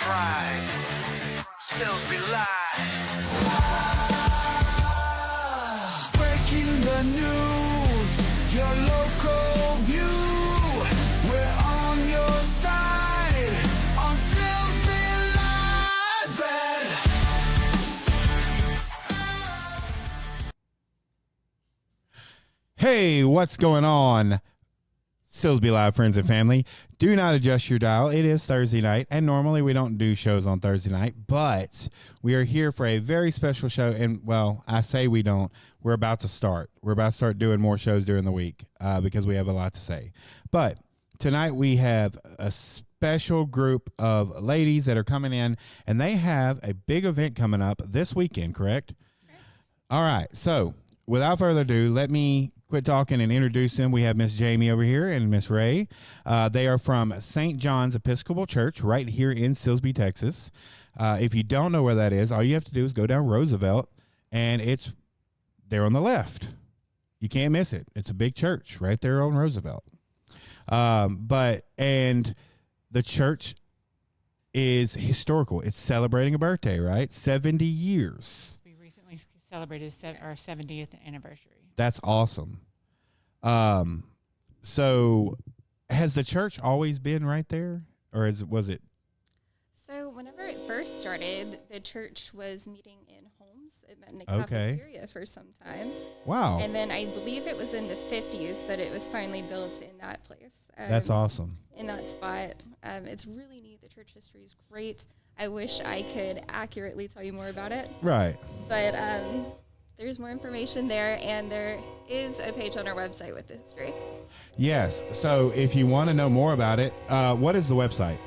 pride. Silsbee Live. Breaking the news, your local view. We're on your side on Silsbee Live. Hey, what's going on? Silsbee Live friends and family. Do not adjust your dial. It is Thursday night, and normally we don't do shows on Thursday night, but we are here for a very special show. And, well, I say we don't. We're about to start. We're about to start doing more shows during the week because we have a lot to say. But tonight we have a special group of ladies that are coming in, and they have a big event coming up this weekend, correct? Yes. All right. So, without further ado, let me quit talking and introduce them. We have Miss Jamie over here and Miss Ray. They are from St. John's Episcopal Church right here in Silsbee, Texas. If you don't know where that is, all you have to do is go down Roosevelt, and it's there on the left. You can't miss it. It's a big church right there on Roosevelt. And the church is historical. It's celebrating a birthday, right? 70 years. We recently celebrated our 70th anniversary. That's awesome. So has the church always been right there, or was it? So whenever it first started, the church was meeting in homes. It met in the cafeteria for some time. Wow. And then I believe it was in the 50s that it was finally built in that place. That's awesome. In that spot. It's really neat. The church history is great. I wish I could accurately tell you more about it. Right. But there's more information there, and there is a page on our website with the history. Yes. So if you want to know more about it, what is the website?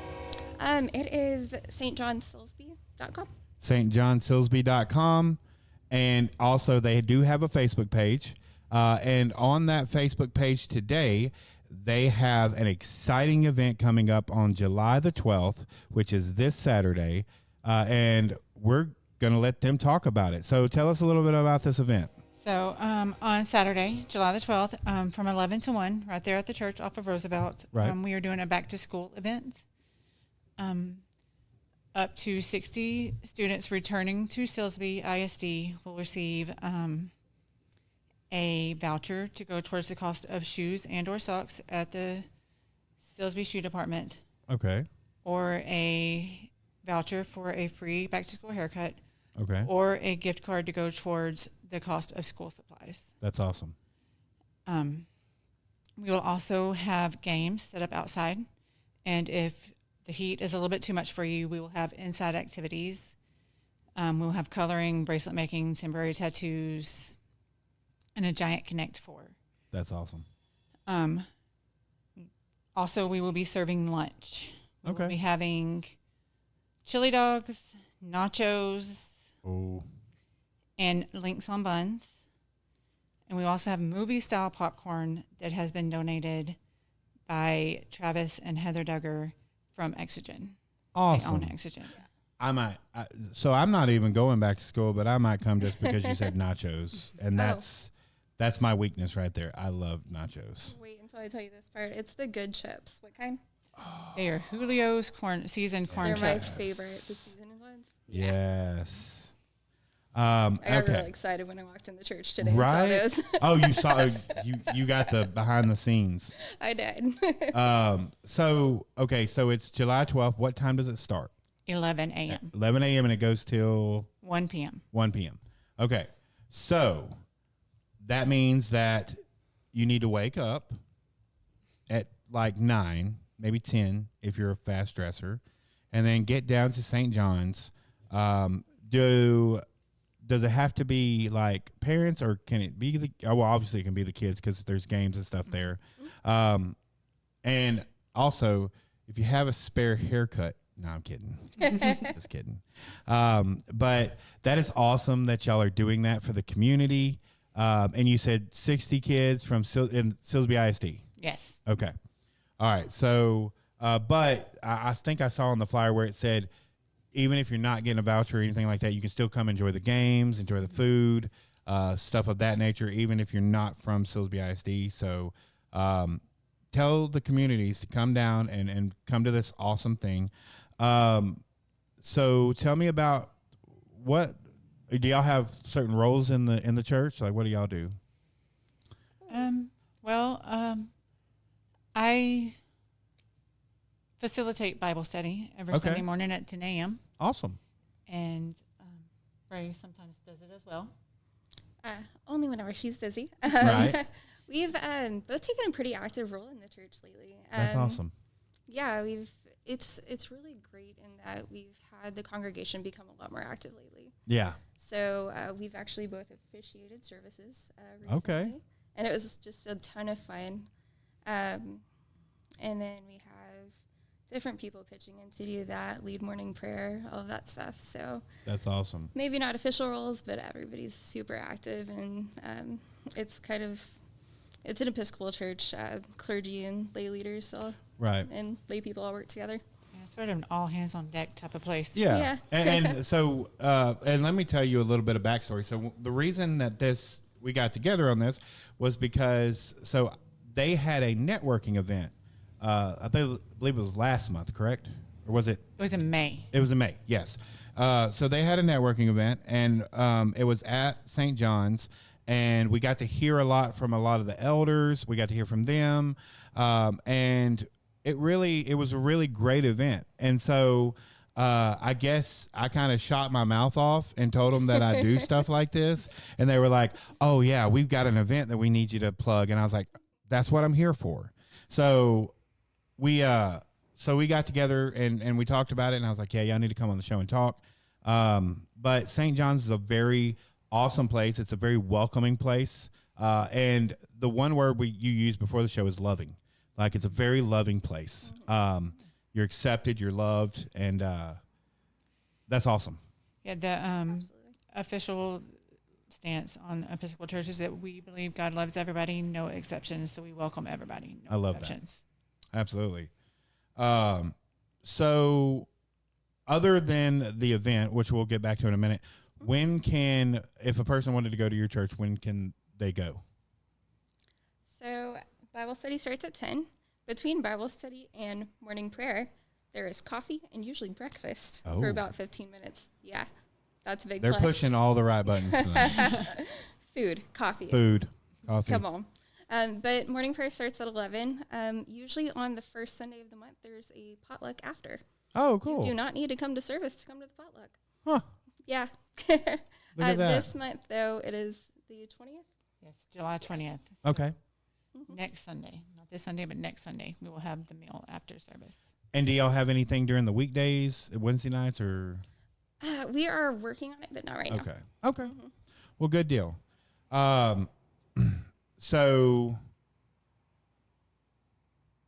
It is stjohnsilsbee.com. stjohnsilsbee.com. And also they do have a Facebook page. And on that Facebook page today, they have an exciting event coming up on July the 12th, which is this Saturday. And we're going to let them talk about it. So tell us a little bit about this event. So on Saturday, July the 12th, from 11 to 1, right there at the church off of Roosevelt, right. We are doing a back-to-school event. Up to 60 students returning to Silsbee ISD will receive a voucher to go towards the cost of shoes and or socks at the Silsbee Shoe Department. Okay. Or a voucher for a free back-to-school haircut. Okay. Or a gift card to go towards the cost of school supplies. That's awesome. We will also have games set up outside. And if the heat is a little bit too much for you, we will have inside activities. We'll have coloring, bracelet making, temporary tattoos, and a giant Connect 4. That's awesome. Also, we will be serving lunch. We will be having chili dogs, nachos, and links on buns. And we also have movie-style popcorn that has been donated by Travis and Heather Duggar from Exogen. Awesome. They own Exogen. I might. So I'm not even going back to school, but I might come just because you said nachos, and that's my weakness right there. I love nachos. Wait until I tell you this part. It's the good chips. What kind? They are Julio's seasoned corn chips. They're my favorite. The seasoned ones. Yes. I got really excited when I walked in the church today right? and saw those. Oh, you saw you got the behind the scenes. I did. So it's July 12th. What time does it start? 11 a.m. 11 a.m. and it goes till 1 p.m. 1 p.m. Okay. So that means that you need to wake up at like 9, maybe 10 if you're a fast dresser, and then get down to St. John's. Does it have to be like parents, or can it be well, obviously it can be the kids because there's games and stuff there. And also, if you have a spare haircut, no, I'm kidding. Just kidding. But that is awesome that y'all are doing that for the community. And you said 60 kids from Silsbee ISD. Yes. Okay. All right. So, but I think I saw on the flyer where it said, even if you're not getting a voucher or anything like that, you can still come enjoy the games, enjoy the food, stuff of that nature, even if you're not from Silsbee ISD. So tell the communities to come down and come to this awesome thing. So tell me about what do y'all have certain roles in the church? Like, what do y'all do? I facilitate Bible study every Sunday morning at 10 a.m. Awesome. And Ray sometimes does it as well. Only whenever she's busy. Right. We've both taken a pretty active role in the church lately. That's awesome. Yeah, it's really great in that we've had the congregation become a lot more active lately. Yeah. So we've actually both officiated services recently. Okay. And it was just a ton of fun. And then we have different people pitching in to do that, lead morning prayer, all of that stuff. So that's awesome. Maybe not official roles, but everybody's super active. And it's an Episcopal Church, clergy and lay leaders right. and lay people all work together. Yeah, sort of an all hands on deck type of place. Yeah. And so, and let me tell you a little bit of backstory. So the reason that we got together on this was because, they had a networking event. I believe it was last month, correct? Or was it? It was in May. It was in May, yes. So they had a networking event, and it was at St. John's, and we got to hear a lot from a lot of the elders. We got to hear from them, and it was a really great event. And so I guess I kind of shot my mouth off and told them that I do stuff like this, and they were like, "Oh yeah, we've got an event that we need you to plug," and I was like, that's what I'm here for. So we got together and we talked about it, and I was like, yeah, y'all need to come on the show and talk. But St. John's is a very awesome place. It's a very welcoming place. And the one word you used before the show is loving. Like, it's a very loving place. You're accepted, you're loved, and that's awesome. Yeah, the official stance on Episcopal Church is that we believe God loves everybody, no exceptions. So we welcome everybody. No I love exceptions. That. Absolutely. So other than the event, which we'll get back to in a minute, if a person wanted to go to your church, when can they go? So Bible study starts at 10. Between Bible study and morning prayer, there is coffee and usually breakfast for about 15 minutes. Yeah. That's a big They're plus. pushing all the right buttons tonight. Food, coffee. Coffee. Come on. But morning prayer starts at 11. Usually on the first Sunday of the month, there's a potluck after. Oh, cool. You do not need to come to service to come to the potluck. Huh. Yeah. Look at that. This month, though, it is the 20th. Yes, July 20th. So okay. Next Sunday. Not this Sunday, but next Sunday. We will have the meal after service. And do y'all have anything during the weekdays, Wednesday nights, or... We are working on it, but not right now. Okay. Mm-hmm. Well, good deal. So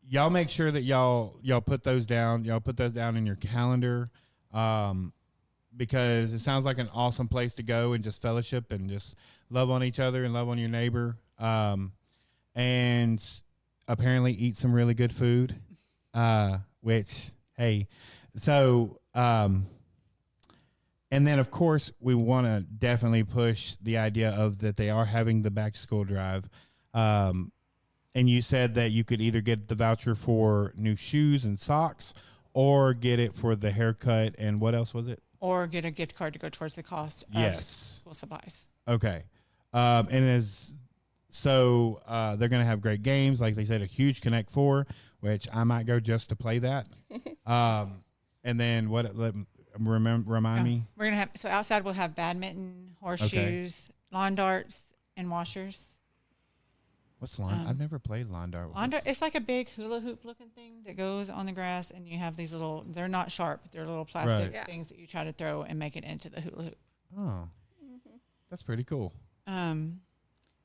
y'all make sure that y'all put those down. Y'all put those down in your calendar, because it sounds like an awesome place to go and just fellowship and just love on each other and love on your neighbor. And apparently eat some really good food, which, hey, so... And then, of course, we want to definitely push the idea of that they are having the back-to-school drive. And you said that you could either get the voucher for new shoes and socks or get it for the haircut and what else was it? Or get a gift card to go towards the cost of school supplies. Okay. And they're going to have great games. Like they said, a huge Connect 4, which I might go just to play that. And then remind me. We're gonna have outside we'll have badminton, horseshoes, lawn darts, and washers. What's lawn? I've never played lawn dart. Lawn dart, it's like a big hula hoop looking thing that goes on the grass, and you have these little. They're not sharp. They're little plastic things that you try to throw and make it into the hula hoop. Oh, that's pretty cool. And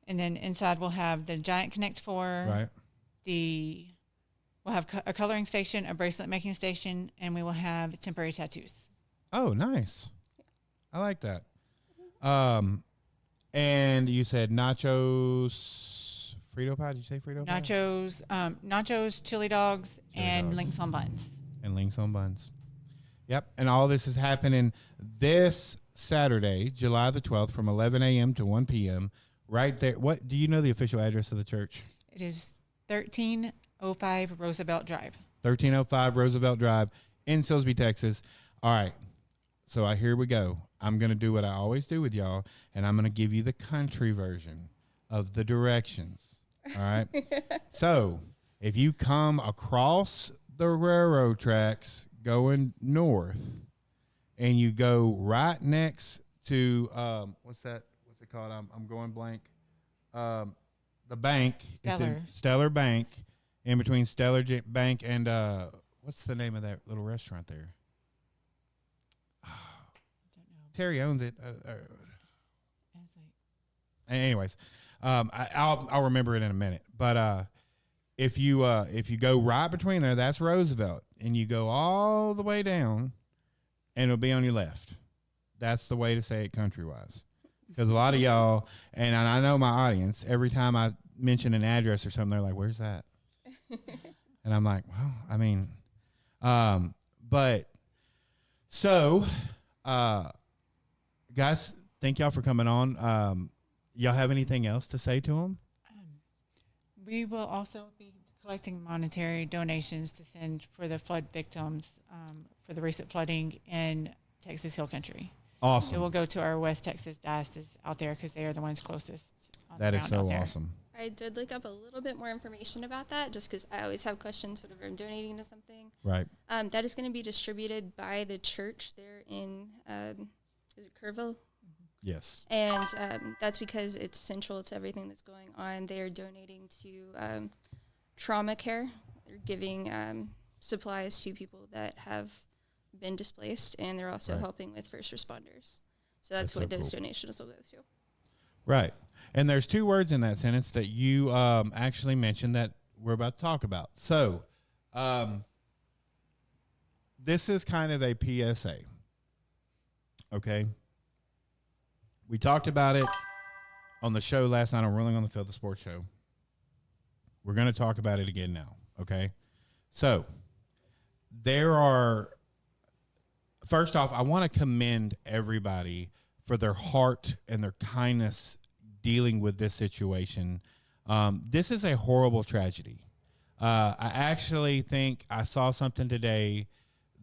then inside we'll have the giant Connect 4. Right. We'll have a coloring station, a bracelet making station, and we will have temporary tattoos. Oh, nice. I like that. And you said nachos, Frito pie. Did you say Frito pie? Nachos, chili dogs, and links on buns. And links on buns. Yep. And all this is happening this Saturday, July the 12th, from 11 a.m. to 1 p.m. Right there. What do you know the official address of the church? It is 1305 Roosevelt Drive. 1305 Roosevelt Drive in Silsbee, Texas. All right. So here we go. I'm going to do what I always do with y'all, and I'm going to give you the country version of the directions. All right? So if you come across the railroad tracks going north, and you go right next to, what's it called? I'm going blank. The bank. Stellar. It's Stellar Bank, in between Stellar Bank and, what's the name of that little restaurant there? Terry owns it. Anyways, I'll remember it in a minute. But if you go right between there, that's Roosevelt, and you go all the way down, and it'll be on your left. That's the way to say it country-wise, because a lot of y'all, and I know my audience, every time I mention an address or something, they're like, "Where's that?" And I'm like, "Well, I mean, but so." Guys, thank y'all for coming on. Y'all have anything else to say to them? We will also be collecting monetary donations to send for the flood victims for the recent flooding in Texas Hill Country. Awesome. It will go to our West Texas diocese out there because they are the ones closest. That is so awesome. I did look up a little bit more information about that just because I always have questions whenever I'm donating to something. Right. That is going to be distributed by the church there in, is it Kerrville? Yes. And that's because it's central to everything that's going on. They are donating to trauma care. They're giving supplies to people that have been displaced, and they're also helping with first responders. So that's what those donations will go to. Right. And there's two words in that sentence that you actually mentioned that we're about to talk about. So this is kind of a PSA. Okay. We talked about it on the show last night on Rolling on the Field, the sports show. We're going to talk about it again now. Okay. So first off, I want to commend everybody for their heart and their kindness dealing with this situation. This is a horrible tragedy. I actually think I saw something today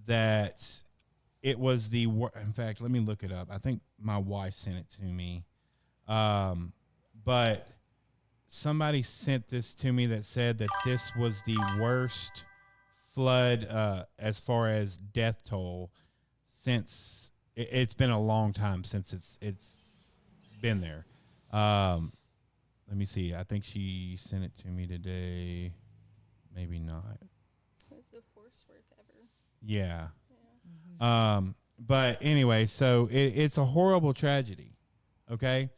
that it was in fact, let me look it up. I think my wife sent it to me. But somebody sent this to me that said that this was the worst flood as far as death toll since it's been a long time since it's been there. Let me see. I think she sent it to me today. Maybe not. It was the worst ever. Yeah. But anyway, so it's a horrible tragedy. Okay.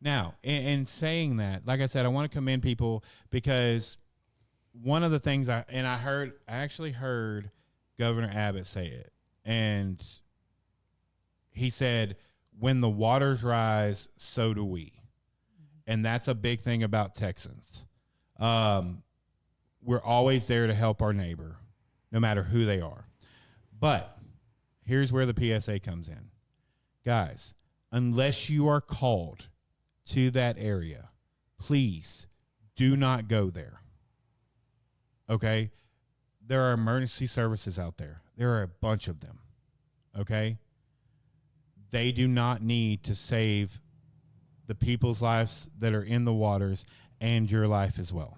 Now, in saying that, like I said, I want to commend people because one of the things I actually heard Governor Abbott say it, and he said, "When the waters rise, so do we." And that's a big thing about Texans. We're always there to help our neighbor, no matter who they are. But here's where the PSA comes in. Guys, unless you are called to that area, please do not go there. Okay? There are emergency services out there. There are a bunch of them. Okay? They do not need to save the people's lives that are in the waters and your life as well.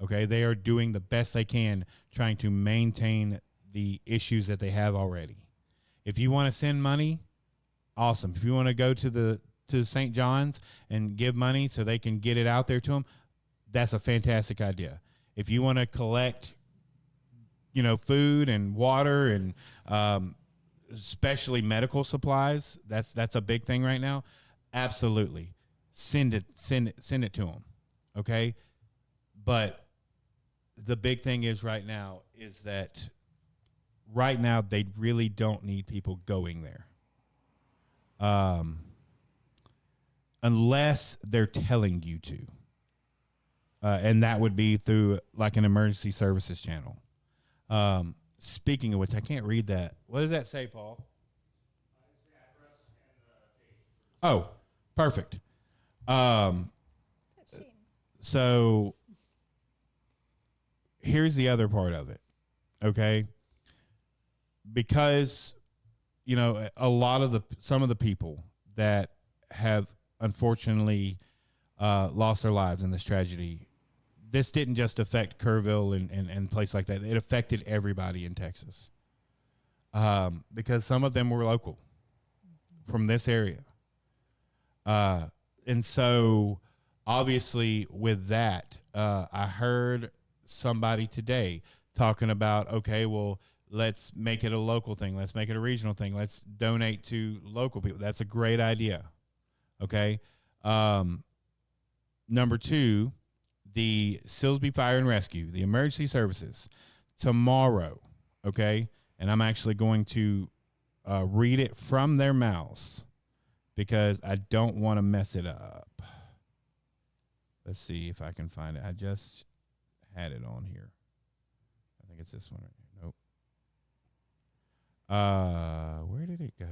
Okay? They are doing the best they can trying to maintain the issues that they have already. If you want to send money, awesome. If you want to go to St. John's and give money so they can get it out there to them, that's a fantastic idea. If you want to collect, food and water and especially medical supplies, that's a big thing right now. Absolutely, send it to them. Okay, but the big thing is right now they really don't need people going there, unless they're telling you to, and that would be through like an emergency services channel. Speaking of which, I can't read that. What does that say, Paul? It's the address and the date. Oh, perfect. So here's the other part of it. Okay. Because, a lot of some of the people that have unfortunately lost their lives in this tragedy, this didn't just affect Kerrville and place like that. It affected everybody in Texas, because some of them were local from this area. And so obviously with that, I heard somebody today talking about, okay, well, let's make it a local thing. Let's make it a regional thing. Let's donate to local people. That's a great idea. Okay. Number 2, the Silsbee Fire and Rescue, the emergency services, tomorrow. Okay. And I'm actually going to read it from their mouths because I don't want to mess it up. Let's see if I can find it. I just had it on here. I think it's this one right here. Nope. Where did it go?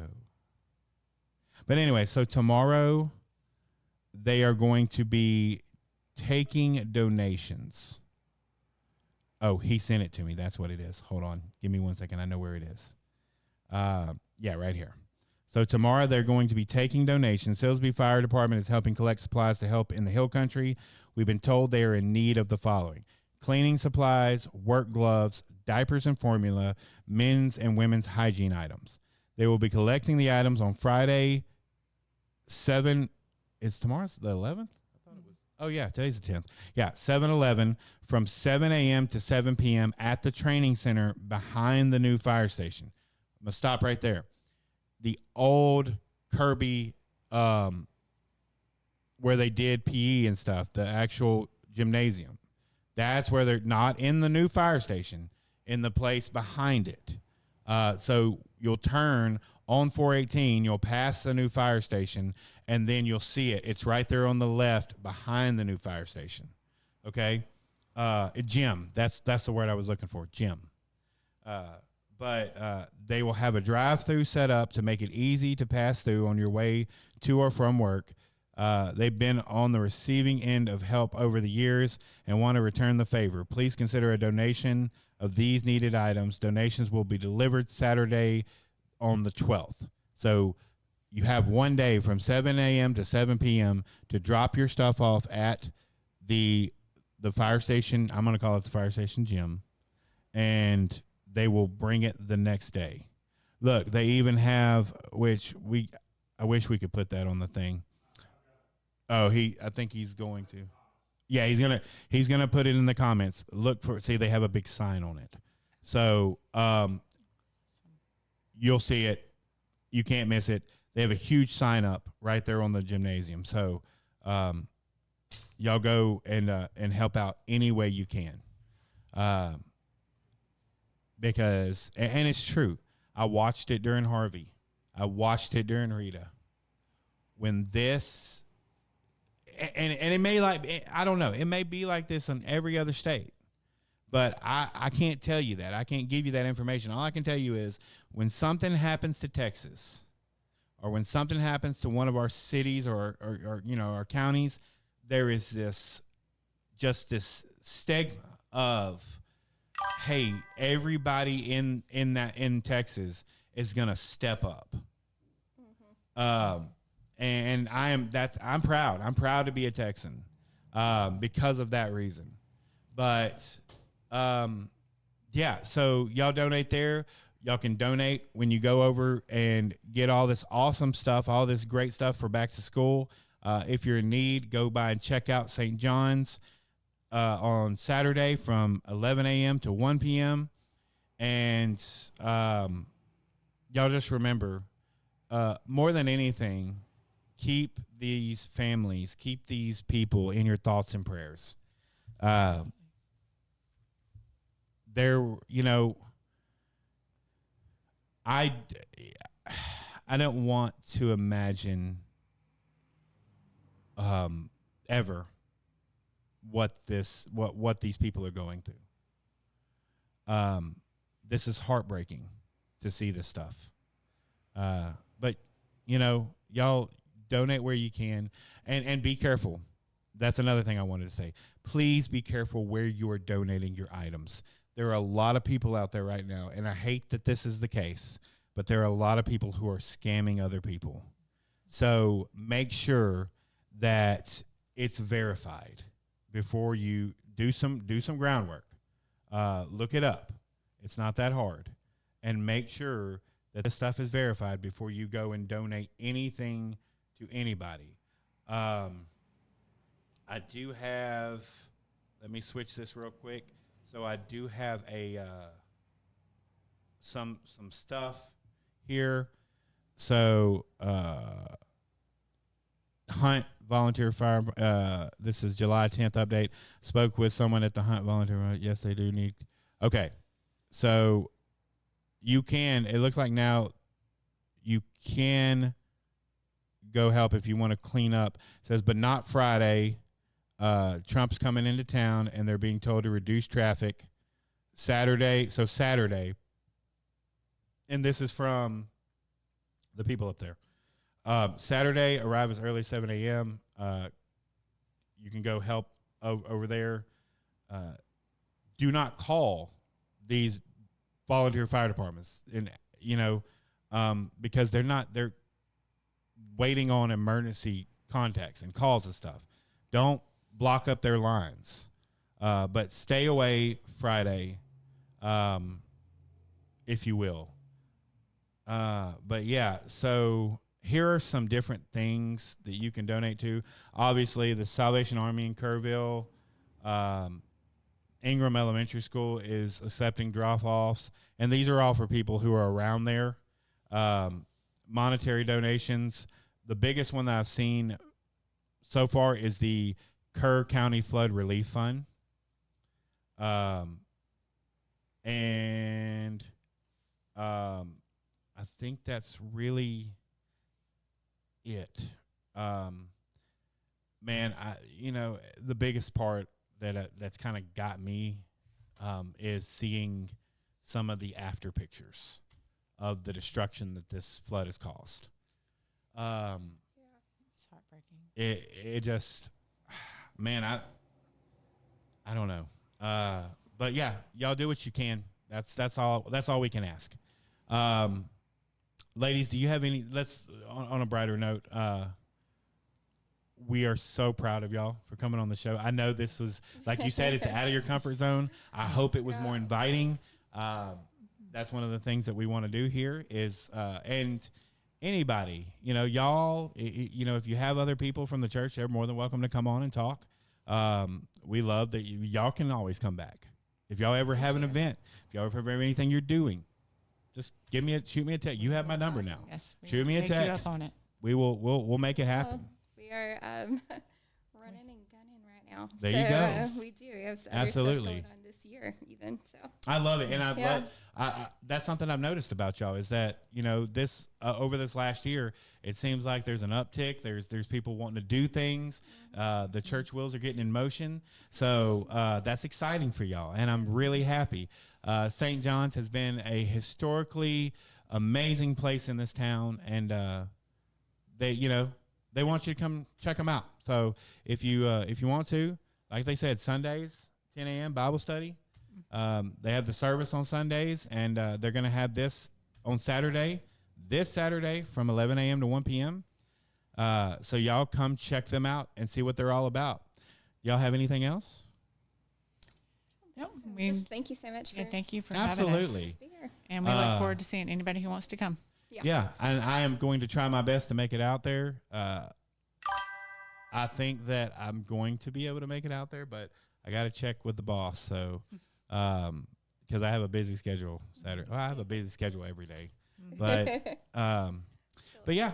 But anyway, so tomorrow they are going to be taking donations. Oh, he sent it to me. That's what it is. Hold on. Give me 1 second. I know where it is. Yeah, right here. So tomorrow they're going to be taking donations. Silsbee Fire Department is helping collect supplies to help in the Hill Country. We've been told they are in need of the following: cleaning supplies, work gloves, diapers and formula, men's and women's hygiene items. They will be collecting the items on Friday, 7. Is tomorrow's the 11th? I thought it was. Oh, yeah, today's the 10th. Yeah, 7/11 from 7 a.m. to 7 p.m. at the training center behind the new fire station. I'm going to stop right there. The old Kirby, where they did PE and stuff, the actual gymnasium. That's where they're not in the new fire station, in the place behind it. So you'll turn on 418, you'll pass the new fire station, and then you'll see it. It's right there on the left behind the new fire station. Okay? Gym. That's the word I was looking for, gym. But they will have a drive-through set up to make it easy to pass through on your way to or from work. They've been on the receiving end of help over the years and want to return the favor. Please consider a donation of these needed items. Donations will be delivered Saturday on the 12th. So you have 1 day from 7 a.m. to 7 p.m. to drop your stuff off at the fire station. I'm going to call it the fire station gym. And they will bring it the next day. Look, they even have, I wish we could put that on the thing. Oh, I think he's going to. Yeah, he's gonna put it in the comments. See, they have a big sign on it. So you'll see it. You can't miss it. They have a huge sign up right there on the gymnasium. So y'all go and help out any way you can. Because, and it's true, I watched it during Harvey. I watched it during Rita. When this, and it may I don't know, it may be like this in every other state. But I can't tell you that. I can't give you that information. All I can tell you is when something happens to Texas, or when something happens to one of our cities or our counties, there is this stigma of, hey, everybody in Texas is gonna step up. Mm-hmm. And I'm proud. I'm proud to be a Texan, because of that reason. But yeah, so y'all donate there. Y'all can donate when you go over and get all this awesome stuff, all this great stuff for back to school. If you're in need, go by and check out St. John's on Saturday from 11 a.m. to 1 p.m. And y'all just remember, more than anything, keep these families, keep these people in your thoughts and prayers. I don't want to imagine ever what these people are going through. This is heartbreaking to see this stuff. But y'all donate where you can, and be careful. That's another thing I wanted to say. Please be careful where you are donating your items. There are a lot of people out there right now, and I hate that this is the case, but there are a lot of people who are scamming other people. So make sure that it's verified before you do some groundwork. Look it up. It's not that hard. And make sure that this stuff is verified before you go and donate anything to anybody. I do have, let me switch this real quick. So I do have a some stuff here. So Hunt Volunteer Fire, this is July 10th update. Spoke with someone at the Hunt Volunteer. Yes, they do need. Okay. So you can, it looks like now you can go help if you want to clean up. It says, but not Friday. Trump's coming into town and they're being told to reduce traffic Saturday. So Saturday, and this is from the people up there. Saturday, arrive as early as 7 a.m. You can go help over there. Do not call these volunteer fire departments, and because they're waiting on emergency contacts and calls and stuff. Don't block up their lines, but stay away Friday, if you will. But yeah, so here are some different things that you can donate to. Obviously, the Salvation Army in Kerrville, Ingram Elementary School is accepting drop-offs, and these are all for people who are around there. Monetary donations. The biggest one that I've seen so far is the Kerr County Flood Relief Fund. I think that's really it. Man, the biggest part that's kind of got me is seeing some of the after pictures of the destruction that this flood has caused. It's heartbreaking. It just, man, I don't know. But yeah, y'all do what you can. That's all we can ask. Ladies, do you have any, let's, on a brighter note, we are so proud of y'all for coming on the show. I know this was, like you said, it's out of your comfort zone. I hope it was more inviting. That's one of the things that we want to do here is, and anybody, y'all, if you have other people from the church, they're more than welcome to come on and talk. We love that y'all can always come back. If y'all ever have an event, if y'all ever have anything you're doing, just shoot me a text. You have my number now. Yes, shoot me a text. You up on it. We'll make it happen. We are running and gunning right now. There you go. We do. We have Absolutely. other stuff going on this year, even. So I love it, and I that's something I've noticed about y'all is that this over this last year, it seems like there's an uptick. There's people wanting to do things. The church wheels are getting in motion, so that's exciting for y'all, and I'm really happy. St. John's has been a historically amazing place in this town, and they want you to come check them out. So if you want to, like they said, Sundays, 10 a.m. Bible study. They have the service on Sundays, and they're going to have this on Saturday, this Saturday from 11 a.m. to 1 p.m. So y'all come check them out and see what they're all about. Y'all have anything else? No, just thank you so much. Thank you for absolutely. having us. And we look forward to seeing anybody who wants to come. Yeah, and I am going to try my best to make it out there. I think that I'm going to be able to make it out there, but I got to check with the boss. So, because I have a busy schedule Saturday. Well, I have a busy schedule every day, but yeah.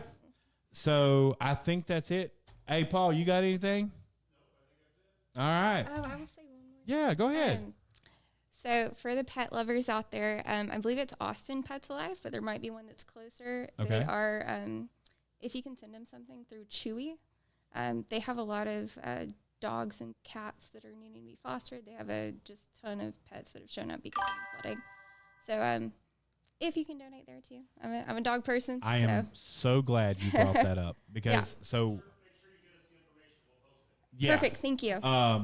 So I think that's it. Hey, Paul, you got anything? No, I think that's it. All right. Oh, I will say one more. Yeah, go ahead. So for the pet lovers out there, I believe it's Austin Pets Alive, but there might be one that's closer. Okay. They are, if you can send them something through Chewy, they have a lot of dogs and cats that are needing to be fostered. They have a just ton of pets that have shown up because of the flooding. So if you can donate there too, I'm a dog person. I am so glad you brought that up because so. Yeah. Perfect. Thank you.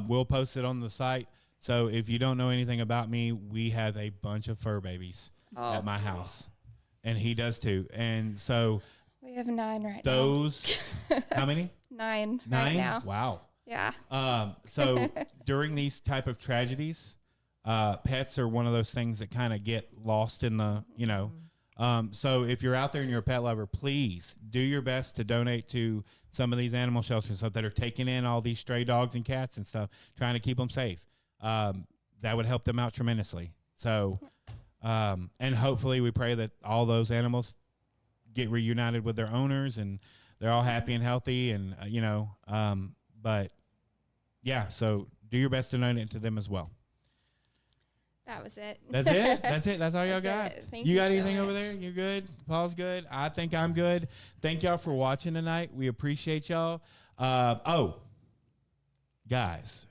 We'll post it on the site. So if you don't know anything about me, we have a bunch of fur babies at my house. And he does too. And so We have 9 right those, how many? now. 9 9? right now. Wow. Yeah. So during these type of tragedies, pets are one of those things that kind of get lost in the, so if you're out there and you're a pet lover, please do your best to donate to some of these animal shelters that are taking in all these stray dogs and cats and stuff, trying to keep them safe. That would help them out tremendously. So, and hopefully we pray that all those animals get reunited with their owners and they're all happy and healthy and, but yeah, so do your best to donate to them as well. That was it. That's it. That's it. That's all y'all That's got. it. Thank You you got so anything over much. there? You good? Paul's good. I think I'm good. Thank y'all for watching tonight. We appreciate y'all. Guys,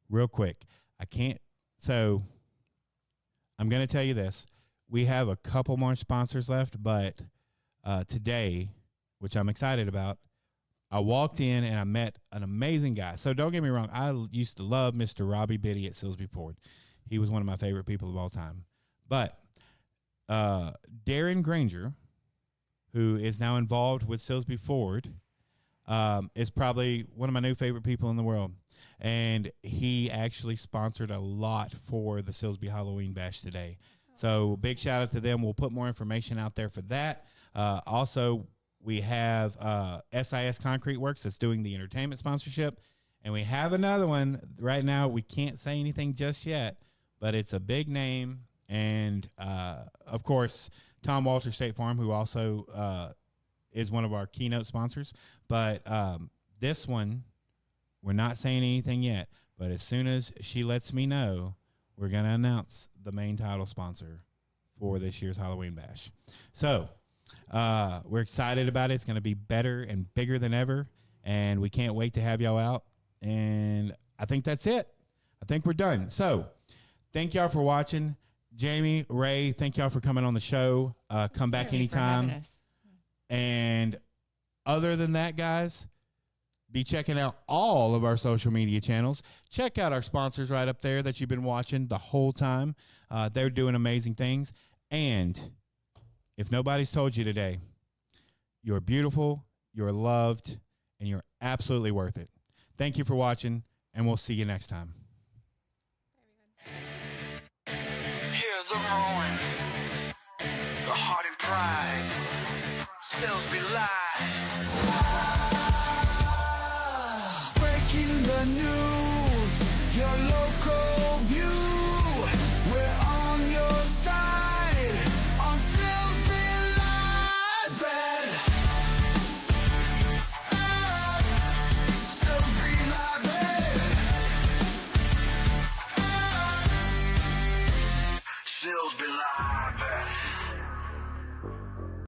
real quick. So I'm going to tell you this. We have a couple more sponsors left, but today, which I'm excited about, I walked in and I met an amazing guy. So don't get me wrong. I used to love Mr. Robbie Biddy at Silsbee Ford. He was one of my favorite people of all time. But Darren Granger, who is now involved with Silsbee Ford, is probably one of my new favorite people in the world. And he actually sponsored a lot for the Silsbee Halloween Bash today. So big shout out to them. We'll put more information out there for that. Also, we have SIS Concrete Works that's doing the entertainment sponsorship. And we have another one right now. We can't say anything just yet, but it's a big name. And, of course, Tom Walter State Farm, who also is one of our keynote sponsors. But this one, we're not saying anything yet. But as soon as she lets me know, we're going to announce the main title sponsor for this year's Halloween Bash. So we're excited about it. It's going to be better and bigger than ever. And we can't wait to have y'all out. And I think that's it. I think we're done. So thank y'all for watching. Jamie, Ray, thank y'all for coming on the show. Come back Thank you for having anytime. us. And other than that, guys, be checking out all of our social media channels. Check out our sponsors right up there that you've been watching the whole time. They're doing amazing things. And if nobody's told you today, you're beautiful, you're loved, and you're absolutely worth it. Thank you for watching, and we'll see you next time. Hear the roaring, the heart and pride, Silsbee Live. Breaking the news, your local view. We're on your side on Silsbee Live. Silsbee Live. Silsbee Live.